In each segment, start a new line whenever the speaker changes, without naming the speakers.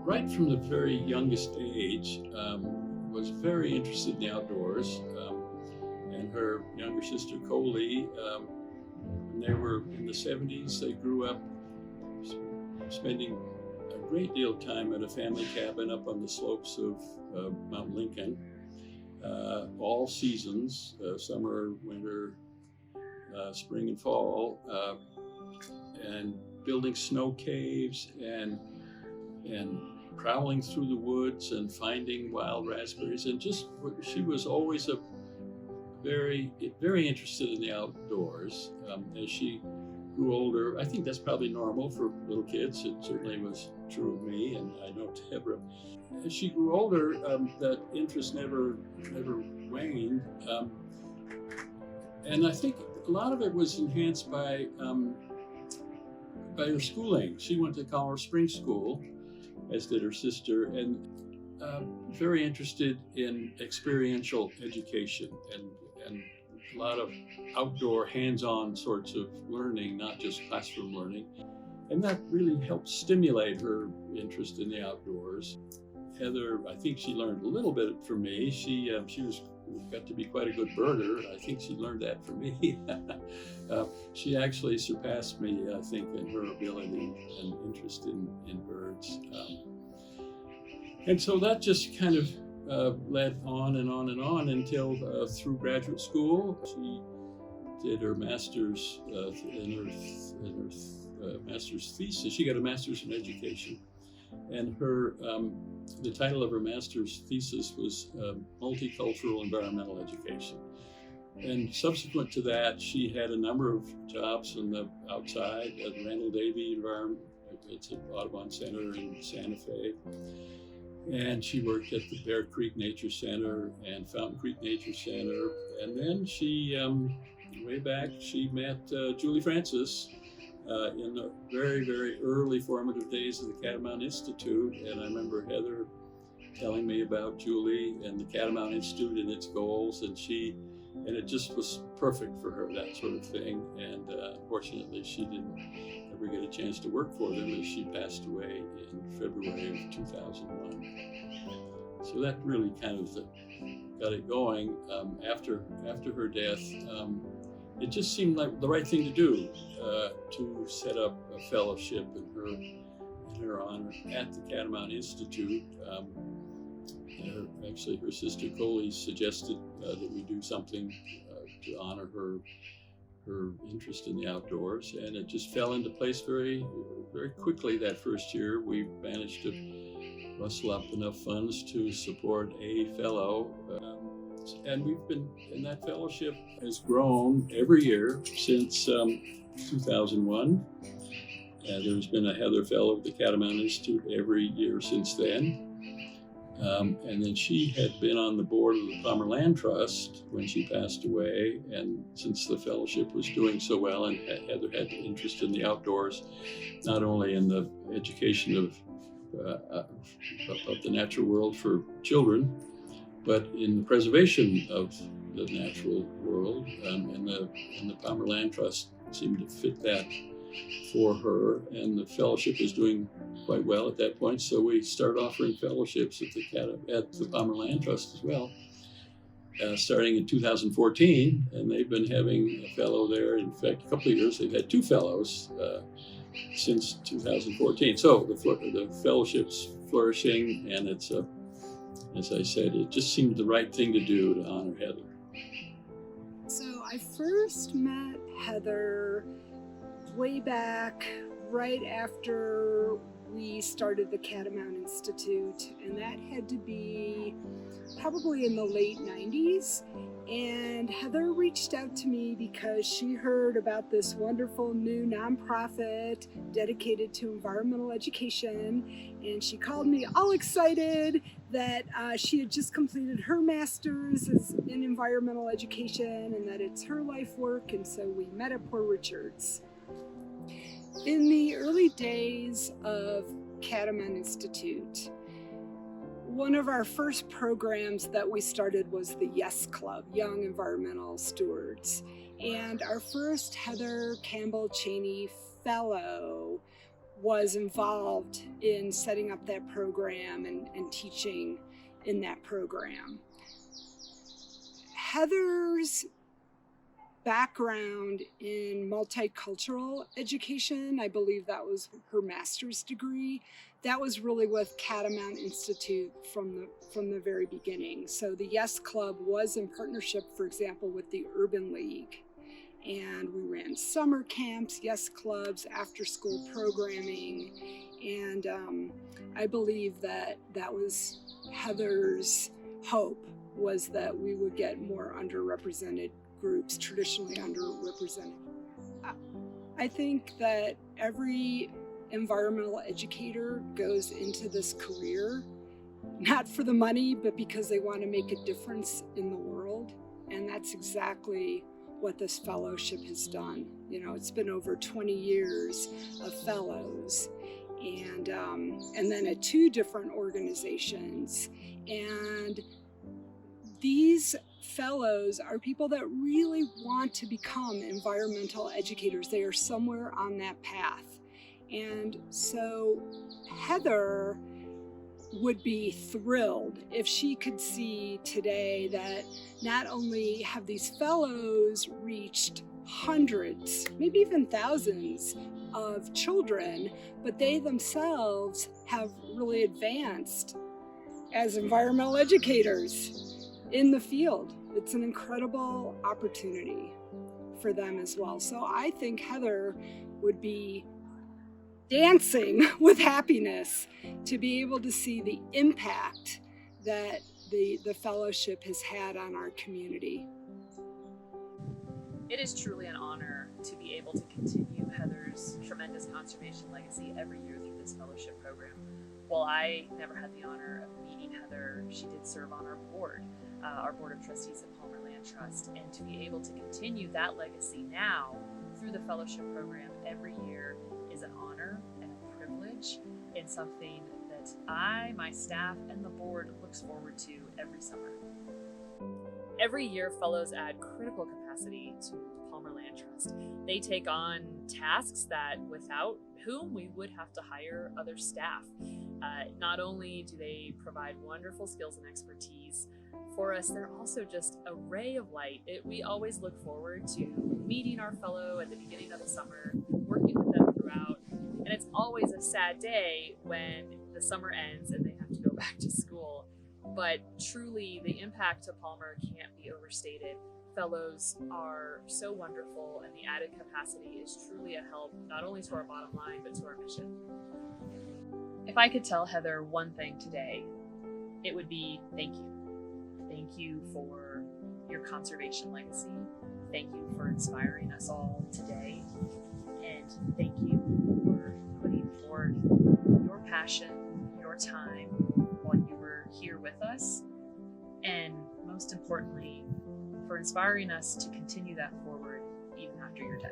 right from the very youngest age, was very interested in the outdoors. And her younger sister, Coley, when they were in the 70s, they grew up spending a great deal of time at a family cabin up on the slopes of Mount Lincoln, all seasons, summer, winter, spring and fall, and building snow caves and prowling through the woods and finding wild raspberries. And just, she was always very interested in the outdoors. As she grew older, I think that's probably normal for little kids. It certainly was true of me, and I know Deborah. As she grew older, that interest never waned. And I think a lot of it was enhanced by her schooling. She went to Colorado Springs School, as did her sister, and very interested in experiential education and a lot of outdoor, hands-on sorts of learning, not just classroom learning. And that really helped stimulate her interest in the outdoors. Heather, I think she learned a little bit from me. She got to be quite a good birder. I think she learned that from me. She actually surpassed me, I think, in her ability and interest in birds. And so that just kind of led on and on and on until through graduate school. She did her master's in her master's thesis. She got a master's in education, and her the title of her master's thesis was Multicultural Environmental Education. And subsequent to that, she had a number of jobs on the outside at Randall Davey Environment. It's an Audubon Center in Santa Fe. And she worked at the Bear Creek Nature Center and Fountain Creek Nature Center. And then she, way back, she met Julie Francis in the very, very early formative days of the Catamount Institute. And I remember Heather telling me about Julie and the Catamount Institute and its goals. And it just was perfect for her, that sort of thing. And unfortunately, she didn't ever get a chance to work for them as she passed away in February of 2001. So that really kind of got it going. After her death, it just seemed like the right thing to do to set up a fellowship in her honor at the Catamount Institute. Actually, her sister Coley suggested that we do something to honor her interest in the outdoors, and it just fell into place very, very quickly. That first year, we managed to rustle up enough funds to support a fellow, and that fellowship has grown every year since 2001. There's been a Heather Fellow at the Catamount Institute every year since then. And then she had been on the board of the Palmer Land Trust when she passed away. And since the fellowship was doing so well, and Heather had interest in the outdoors, not only in the education of the natural world for children, but in the preservation of the natural world. And the Palmer Land Trust seemed to fit that for her, and the fellowship was doing quite well at that point. So we started offering fellowships at the Palmer Land Trust as well, starting in 2014. And they've been having a fellow there. In fact, a couple of years they've had two fellows since 2014. So the fellowship's flourishing, and it's as I said, it just seemed the right thing to do to honor Heather.
So I first met Heather way back right after we started the Catamount Institute, and that had to be probably in the late 90s. And Heather reached out to me because she heard about this wonderful new nonprofit dedicated to environmental education, and she called me all excited that she had just completed her master's in environmental education and that it's her life work. And so we met at Poor Richards. In the early days of Catamount Institute, one of our first programs that we started was the YES Club, Young Environmental Stewards. And our first Heather Campbell Chaney Fellow was involved in setting up that program and teaching in that program. Heather's background in multicultural education, I believe that was her master's degree, that was really with Catamount Institute from the very beginning. So the Yes Club was in partnership, for example, with the Urban League. And we ran summer camps, Yes Clubs, after school programming. And I believe that was Heather's hope, was that we would get more underrepresented groups, traditionally underrepresented. I think that every environmental educator goes into this career, not for the money, but because they want to make a difference in the world. And that's exactly what this fellowship has done. You know, it's been over 20 years of fellows, and then at 2 different organizations. And these fellows are people that really want to become environmental educators. They are somewhere on that path. And so Heather would be thrilled if she could see today that not only have these fellows reached hundreds, maybe even thousands of children, but they themselves have really advanced as environmental educators in the field. It's an incredible opportunity for them as well. So I think Heather would be dancing with happiness to be able to see the impact that the fellowship has had on our community.
It is truly an honor to be able to continue Heather's tremendous conservation legacy every year through this fellowship program. While I never had the honor of meeting Heather, she did serve on our board of trustees at Palmer Land Trust, and to be able to continue that legacy now through the fellowship program every year is an honor and a privilege, and something that I, my staff, and the board looks forward to every summer. Every year, fellows add critical capacity to the Palmer Land Trust. They take on tasks that without whom we would have to hire other staff. Not only do they provide wonderful skills and expertise for us, they're also just a ray of light. We always look forward to meeting our fellow at the beginning of the summer, working with them throughout, and it's always a sad day when the summer ends and they have to go back to school. But truly, the impact to Palmer can't be overstated. Fellows are so wonderful, and the added capacity is truly a help, not only to our bottom line, but to our mission. If I could tell Heather one thing today, it would be thank you. Thank you for your conservation legacy. Thank you for inspiring us all today. And thank you for putting forth your passion, your time while you were here with us. And most importantly, for inspiring us to continue that forward even after your death.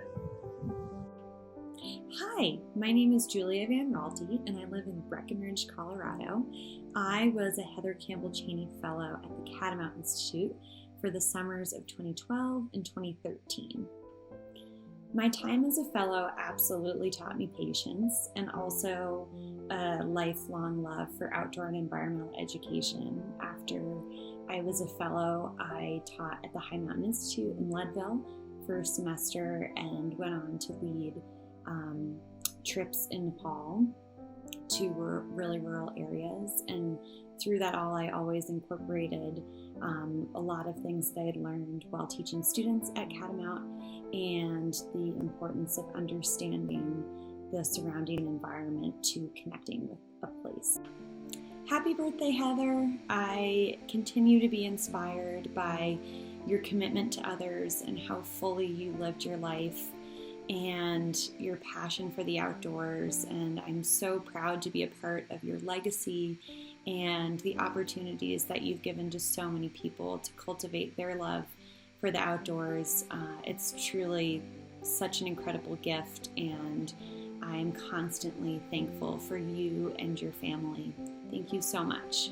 Hi, my name is Julia Van Raalte, and I live in Breckenridge, Colorado. I was a Heather Campbell Chaney Fellow at the Catamount Institute for the summers of 2012 and 2013. My time as a fellow absolutely taught me patience and also a lifelong love for outdoor and environmental education. After I was a fellow, I taught at the High Mountain Institute in Leadville for a semester and went on to lead trips in Nepal to really rural areas. And through that all, I always incorporated a lot of things that I had learned while teaching students at Catamount and the importance of understanding the surrounding environment to connecting with a place. Happy birthday, Heather. I continue to be inspired by your commitment to others and how fully you lived your life and your passion for the outdoors. And I'm so proud to be a part of your legacy and the opportunities that you've given to so many people to cultivate their love for the outdoors. It's truly such an incredible gift, and I'm constantly thankful for you and your family. Thank you so much.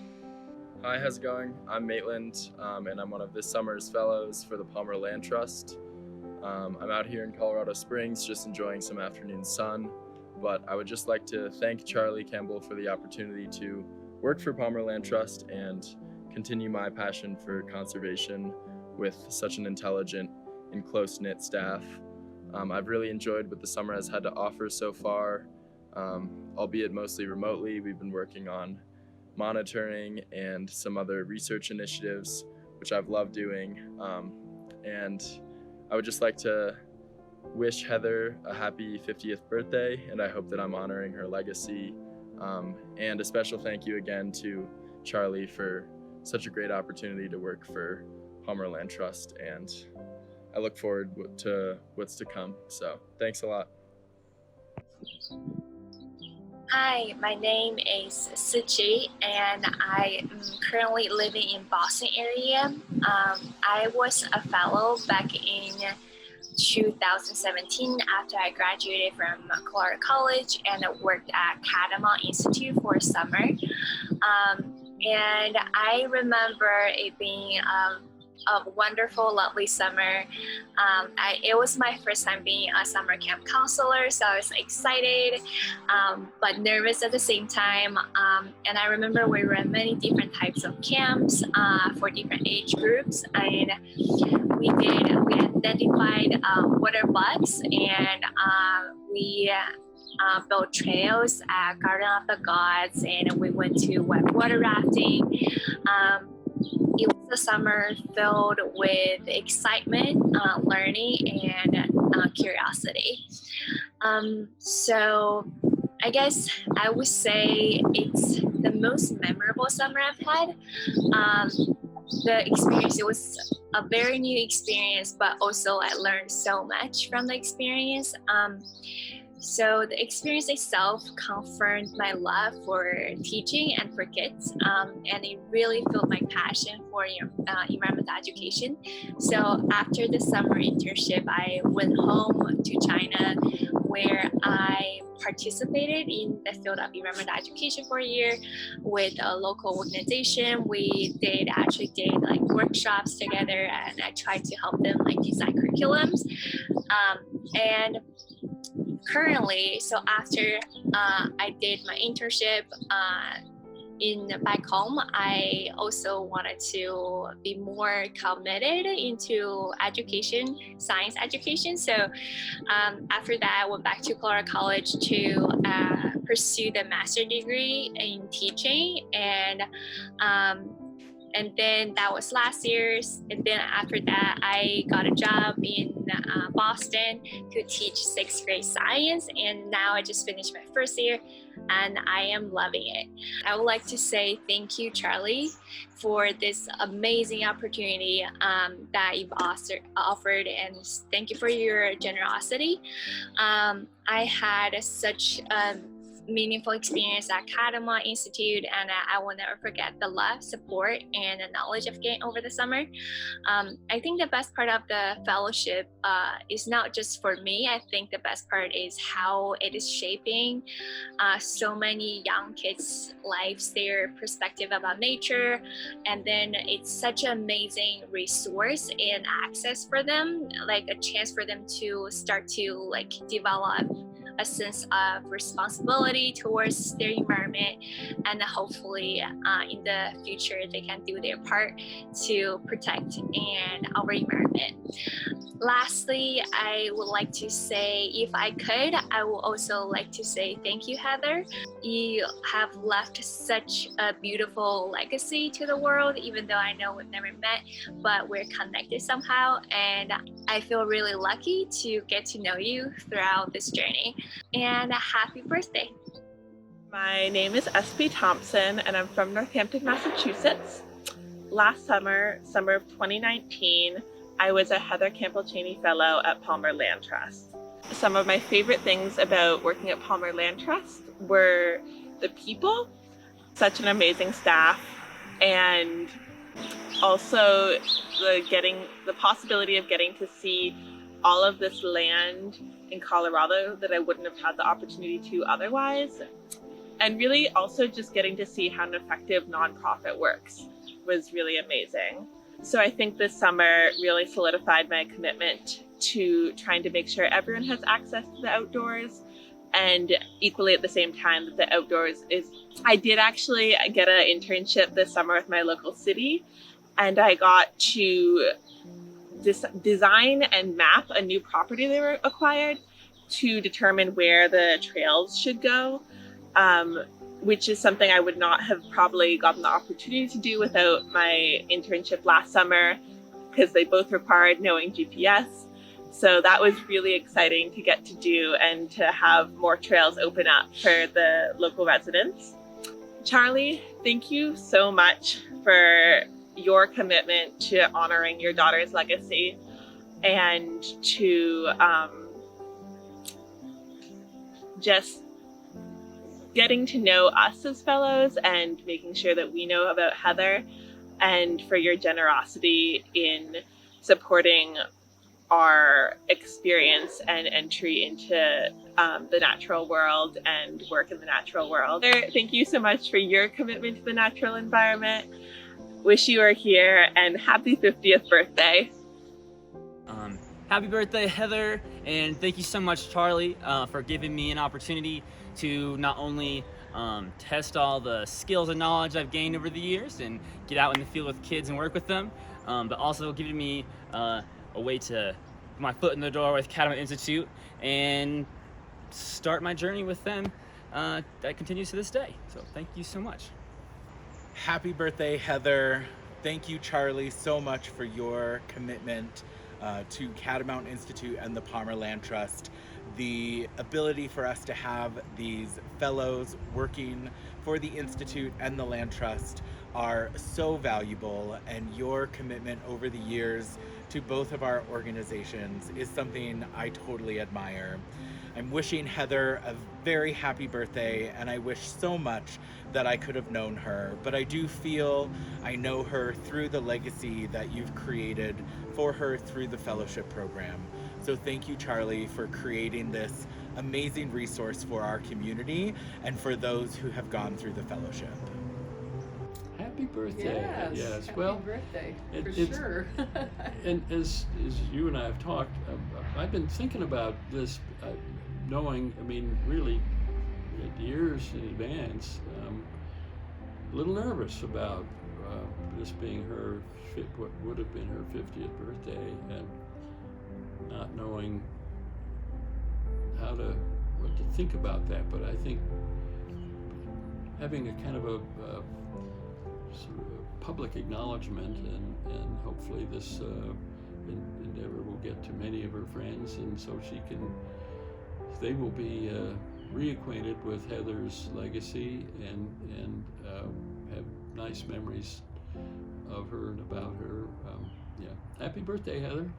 Hi, how's it going? I'm Maitland, and I'm one of this summer's fellows for the Palmer Land Trust. I'm out here in Colorado Springs just enjoying some afternoon sun. but I would just like to thank Charlie Campbell for the opportunity to work for Palmer Land Trust and continue my passion for conservation with such an intelligent and close-knit staff. I've really enjoyed what the summer has had to offer so far, albeit mostly remotely. We've been working on monitoring and some other research initiatives, which I've loved doing. And I would just like to wish Heather a happy 50th birthday, and I hope that I'm honoring her legacy. And a special thank you again to Charlie for such a great opportunity to work for Palmer Land Trust, and I look forward to what's to come. So thanks a lot.
Hi, my name is Suchi, and I am currently living in Boston area. I was a fellow back in 2017 after I graduated from Colorado College, and I worked at Catamount Institute for a summer. And I remember it being a wonderful, lovely summer. It was my first time being a summer camp counselor, so I was excited, but nervous at the same time. And I remember we ran many different types of camps for different age groups, and we identified water bugs, and we built trails at Garden of the Gods, and we went to water rafting. It was a summer filled with excitement, learning, and curiosity. So I guess I would say it's the most memorable summer I've had. The experience, it was a very new experience, but also I learned so much from the experience. So the experience itself confirmed my love for teaching and for kids, and it really filled my passion for environmental education. So after the summer internship, I went home to China, where I participated in the field of environmental education for a year with a local organization. We did like workshops together, and I tried to help them like design curriculums. And currently, so after I did my internship back home, I also wanted to be more committed into education, science education. So after that, I went back to Colorado College to pursue the master's degree in teaching, and then that was last year. And then after that, I got a job in Boston to teach 6th grade science. And now I just finished my first year, and I am loving it. I would like to say thank you, Charlie, for this amazing opportunity that you've offered, and thank you for your generosity. I had such a meaningful experience at Catamount Institute, and I will never forget the love, support, and the knowledge I've gained over the summer. I think the best part of the fellowship is not just for me. I think the best part is how it is shaping so many young kids' lives, their perspective about nature, and then it's such an amazing resource and access for them, like a chance for them to start to like develop a sense of responsibility towards their environment, and hopefully in the future they can do their part to protect our environment. Lastly, I would like to say, if I could, I would also like to say thank you, Heather. You have left such a beautiful legacy to the world, even though I know we've never met, but we're connected somehow, and I feel really lucky to get to know you throughout this journey. And happy birthday.
My name is S.P. Thompson, and I'm from Northampton, Massachusetts. Last summer of 2019, I was a Heather Campbell Chaney Fellow at Palmer Land Trust. Some of my favorite things about working at Palmer Land Trust were the people, such an amazing staff, and also the possibility of getting to see all of this land in Colorado that I wouldn't have had the opportunity to otherwise. And really also just getting to see how an effective nonprofit works was really amazing. So I think this summer really solidified my commitment to trying to make sure everyone has access to the outdoors and equally at the same time that the outdoors is. I did actually get an internship this summer with my local city, and I got to design and map a new property they were acquired to determine where the trails should go, which is something I would not have probably gotten the opportunity to do without my internship last summer, because they both required knowing GPS. So that was really exciting to get to do and to have more trails open up for the local residents. Charlie, thank you so much for your commitment to honoring your daughter's legacy and to just getting to know us as fellows and making sure that we know about Heather, and for your generosity in supporting our experience and entry into the natural world and work in the natural world. Thank you so much for your commitment to the natural environment. Wish you were here, and happy 50th birthday.
Happy birthday, Heather, and thank you so much, Charlie, for giving me an opportunity to not only test all the skills and knowledge I've gained over the years and get out in the field with kids and work with them, but also giving me a way to put my foot in the door with Catamount Institute and start my journey with them that continues to this day. So thank you so much.
Happy birthday, Heather. Thank you, Charlie, so much for your commitment to Catamount Institute and the Palmer Land Trust. The ability for us to have these fellows working for the Institute and the Land Trust are so valuable, and your commitment over the years to both of our organizations is something I totally admire. I'm wishing Heather a very happy birthday, and I wish so much that I could have known her, but I do feel I know her through the legacy that you've created for her through the fellowship program. So thank you, Charlie, for creating this amazing resource for our community and for those who have gone through the fellowship.
Happy birthday. Yes.
Happy
Well,
birthday, for
it's
sure.
and as you and I have talked, I've been thinking about this, knowing, I mean, really years in advance, a little nervous about this being her, what would have been her 50th birthday, and not knowing what to think about that. But I think having a kind of a sort of a public acknowledgement, and hopefully this endeavor will get to many of her friends, and so they will be reacquainted with Heather's legacy and have nice memories of her and about her. Yeah. Happy birthday, Heather.